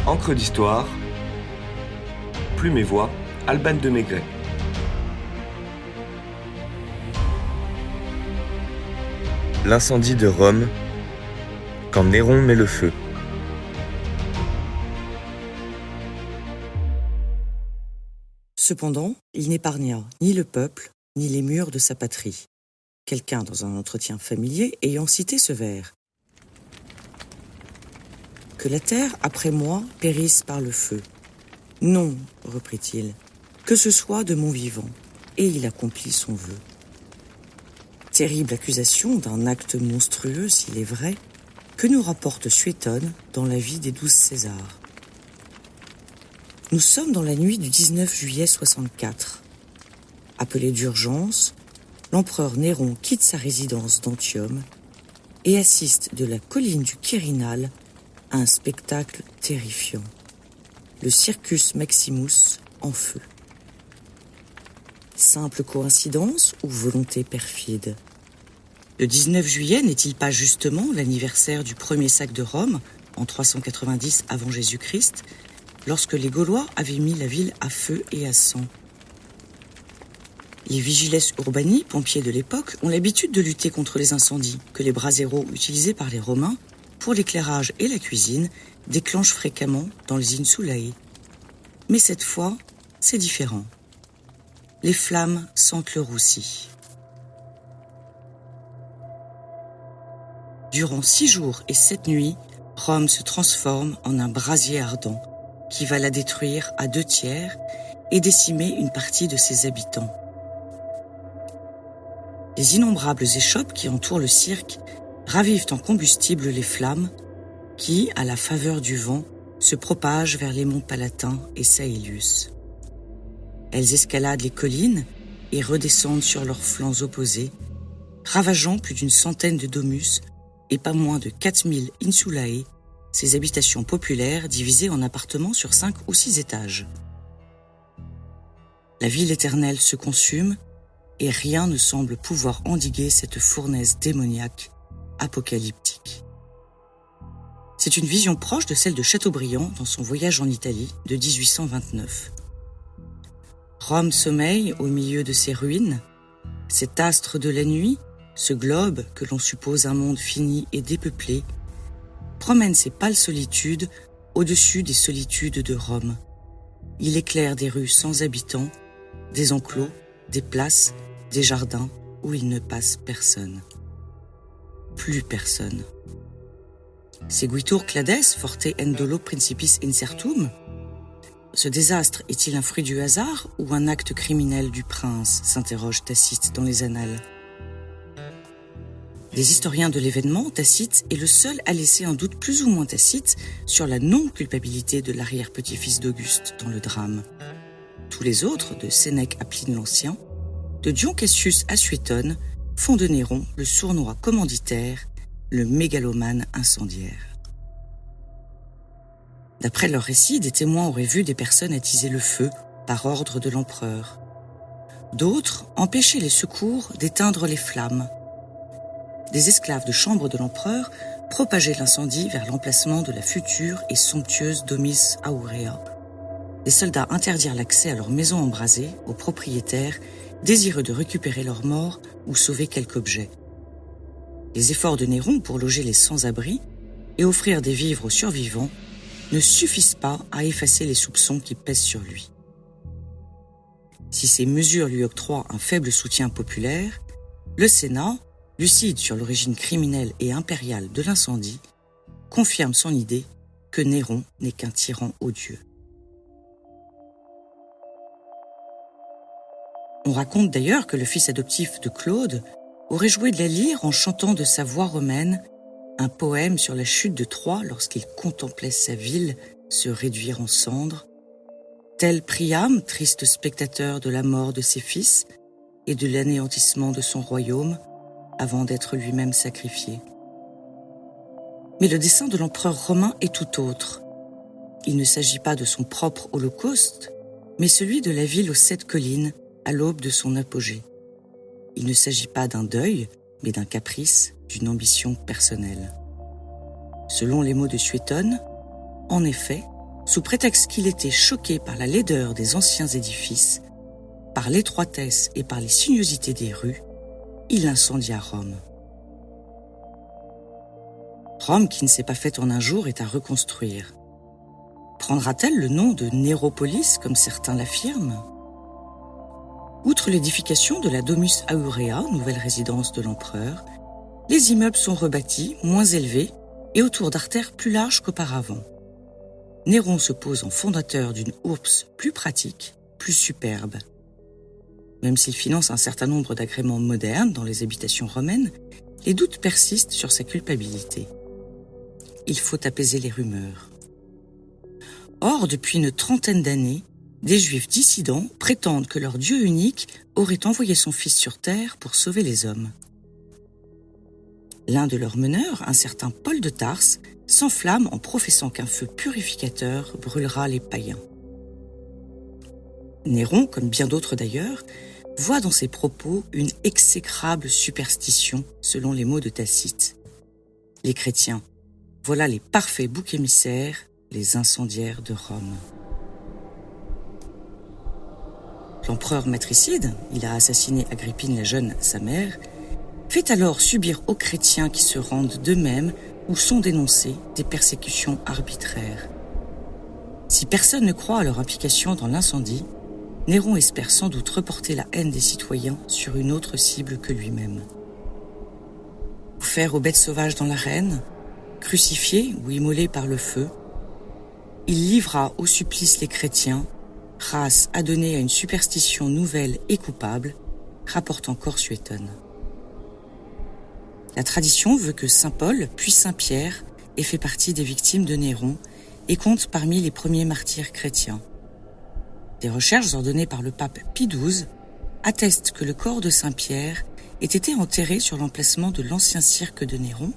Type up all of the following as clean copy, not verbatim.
Encre d'histoire, Plume et Voix, Alban de Maigret. L'incendie de Rome, quand Néron met le feu. Cependant, il n'épargna ni le peuple, ni les murs de sa patrie. Quelqu'un, dans un entretien familier, ayant cité ce vers. « Que la terre, après moi, périsse par le feu. Non, reprit-il, que ce soit de mon vivant. » Et il accomplit son vœu. Terrible accusation d'un acte monstrueux, s'il est vrai, que nous rapporte Suétone dans la vie des 12 Césars. Nous sommes dans la nuit du 19 juillet 64. Appelé d'urgence, l'empereur Néron quitte sa résidence d'Antium et assiste de la colline du Quirinal à un spectacle terrifiant. Le Circus Maximus en feu. Simple coïncidence ou volonté perfide? Le 19 juillet n'est-il pas justement l'anniversaire du premier sac de Rome, en 390 avant Jésus-Christ, lorsque les Gaulois avaient mis la ville à feu et à sang? Les vigiles urbani, pompiers de l'époque, ont l'habitude de lutter contre les incendies que les braseros utilisés par les Romains pour l'éclairage et la cuisine déclenchent fréquemment dans les insulae. Mais cette fois, c'est différent. Les flammes sentent le roussi. Durant 6 jours et 7 nuits, Rome se transforme en un brasier ardent qui va la détruire à 2/3 et décimer une partie de ses habitants. Les innombrables échoppes qui entourent le cirque ravivent en combustible les flammes qui, à la faveur du vent, se propagent vers les monts Palatins et Saelius. Elles escaladent les collines et redescendent sur leurs flancs opposés, ravageant plus d'une centaine de domus et pas moins de 4000 insulae, ces habitations populaires divisées en appartements sur 5 ou 6 étages. La ville éternelle se consume et rien ne semble pouvoir endiguer cette fournaise démoniaque, apocalyptique. C'est une vision proche de celle de Chateaubriand dans son voyage en Italie de 1829. Rome sommeille au milieu de ses ruines, cet astre de la nuit, ce globe que l'on suppose un monde fini et dépeuplé, promène ses pâles solitudes au-dessus des solitudes de Rome. Il éclaire des rues sans habitants, des enclos, des places, des jardins où il ne passe personne. Plus personne. Seguitur clades forte endolo principis incertum? Ce désastre est-il un fruit du hasard ou un acte criminel du prince, s'interroge Tacite dans les Annales. Les historiens de l'événement, Tacite est le seul à laisser un doute plus ou moins tacite sur la non-culpabilité de l'arrière-petit-fils d'Auguste dans le drame. Tous les autres, de Sénèque à Pline l'Ancien, de Dion Cassius à Suétone, font de Néron le sournois commanditaire, le mégalomane incendiaire. D'après leurs récits, des témoins auraient vu des personnes attiser le feu par ordre de l'empereur. D'autres empêchaient les secours d'éteindre les flammes. Des esclaves de chambre de l'empereur propageaient l'incendie vers l'emplacement de la future et somptueuse Domus Aurea. Les soldats interdirent l'accès à leurs maisons embrasées aux propriétaires désireux de récupérer leurs morts ou sauver quelque objet. Les efforts de Néron pour loger les sans-abri et offrir des vivres aux survivants ne suffisent pas à effacer les soupçons qui pèsent sur lui. Si ces mesures lui octroient un faible soutien populaire, le Sénat, lucide sur l'origine criminelle et impériale de l'incendie, confirme son idée que Néron n'est qu'un tyran odieux. On raconte d'ailleurs que le fils adoptif de Claude aurait joué de la lyre en chantant de sa voix romaine un poème sur la chute de Troie lorsqu'il contemplait sa ville se réduire en cendres, tel Priam, triste spectateur de la mort de ses fils et de l'anéantissement de son royaume, avant d'être lui-même sacrifié. Mais le dessein de l'empereur romain est tout autre. Il ne s'agit pas de son propre holocauste, mais celui de la ville aux 7 collines à l'aube de son apogée. Il ne s'agit pas d'un deuil, mais d'un caprice, d'une ambition personnelle. Selon les mots de Suétone, en effet, sous prétexte qu'il était choqué par la laideur des anciens édifices, par l'étroitesse et par les sinuosités des rues, il incendia Rome. Rome, qui ne s'est pas faite en un jour, est à reconstruire. Prendra-t-elle le nom de Néropolis, comme certains l'affirment ? Outre l'édification de la Domus Aurea, nouvelle résidence de l'empereur, les immeubles sont rebâtis, moins élevés et autour d'artères plus larges qu'auparavant. Néron se pose en fondateur d'une urbs plus pratique, plus superbe. Même s'il finance un certain nombre d'agréments modernes dans les habitations romaines, les doutes persistent sur sa culpabilité. Il faut apaiser les rumeurs. Or, depuis une trentaine d'années, des Juifs dissidents prétendent que leur Dieu unique aurait envoyé son Fils sur terre pour sauver les hommes. L'un de leurs meneurs, un certain Paul de Tarse, s'enflamme en professant qu'un feu purificateur brûlera les païens. Néron, comme bien d'autres d'ailleurs, voit dans ses propos une exécrable superstition selon les mots de Tacite. Les chrétiens, voilà les parfaits boucs émissaires, les incendiaires de Rome. L'empereur matricide, il a assassiné Agrippine la jeune, sa mère, fait alors subir aux chrétiens qui se rendent d'eux-mêmes ou sont dénoncés des persécutions arbitraires. Si personne ne croit à leur implication dans l'incendie, Néron espère sans doute reporter la haine des citoyens sur une autre cible que lui-même. Offert aux bêtes sauvages dans l'arène, crucifié ou immolé par le feu, il livra au supplice les chrétiens, race adonnée à une superstition nouvelle et coupable, rapporte encore Suétone. La tradition veut que saint Paul, puis saint Pierre, ait fait partie des victimes de Néron et compte parmi les premiers martyrs chrétiens. Des recherches ordonnées par le pape Pie XII attestent que le corps de saint Pierre ait été enterré sur l'emplacement de l'ancien cirque de Néron,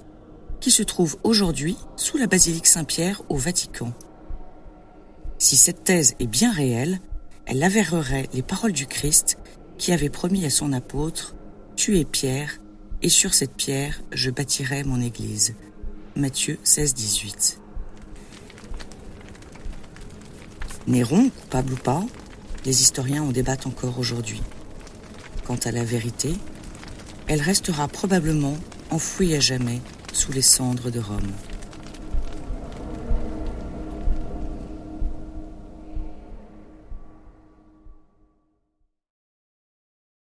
qui se trouve aujourd'hui sous la basilique Saint-Pierre au Vatican. Si cette thèse est bien réelle, elle avérerait les paroles du Christ qui avait promis à son apôtre « Tuez Pierre, et sur cette pierre, je bâtirai mon église ». Matthieu 16-18. Néron, coupable ou pas, les historiens en débattent encore aujourd'hui. Quant à la vérité, elle restera probablement enfouie à jamais sous les cendres de Rome.